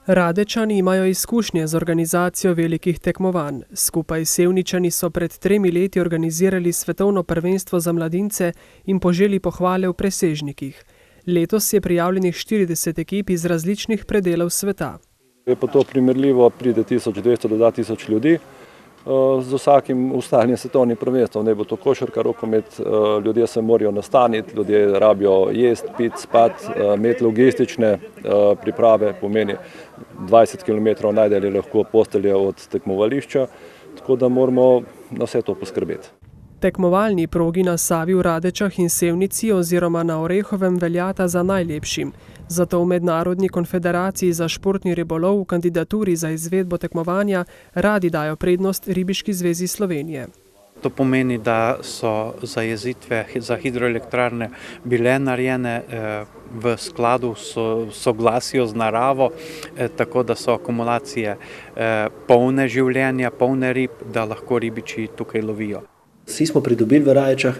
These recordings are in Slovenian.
Radečani imajo izkušnje z organizacijo velikih tekmovanj. Skupaj s Sevničani so pred 3 leti organizirali svetovno prvenstvo za mladince in poželi pohvale v presežnikih. Letos je prijavljenih 40 ekip iz različnih predelov sveta. Je pa to primerljivo, pride 1200 do 2000 ljudi. Z vsakim ostalim svetovnim prvenstvom, ne bo to košarka, rokomet, ljudje se morajo nastaniti, ljudje rabijo jesti, piti, spati, imeti logistične priprave, pomeni 20 km najdalje lahko postelje od tekmovališča, tako da moramo na vse to poskrbeti. Tekmovalni progi na Savi v Radečah in Sevnici oziroma na Orehovem veljata za najlepšim. Zato v Mednarodni konfederaciji za športni ribolov v kandidaturi za izvedbo tekmovanja radi dajo prednost Ribiški zvezi Slovenije. To pomeni, da so zajezitve za hidroelektrarne bile narejene v skladu soglasju z naravo, tako da so akumulacije polne življenja, polne rib, da lahko ribiči tukaj lovijo. Vsi smo pridobili v Radečah,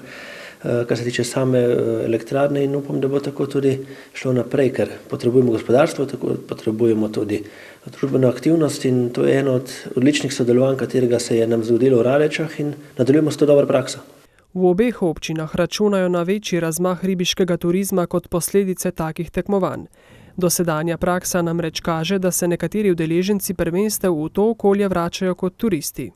kar se tiče same elektrarne, in upam, da bo tako tudi šlo naprej, ker potrebujemo gospodarstvo, tako potrebujemo tudi družbeno aktivnost in to je eno od odličnih sodelovanj, katerega se je nam zgodilo v Radečah in nadaljujemo s to dobro prakso. V obeh občinah računajo na večji razmah ribiškega turizma kot posledice takih tekmovanj. Dosedanja praksa namreč kaže, da se nekateri udeleženci prvenstev v to okolje vračajo kot turisti.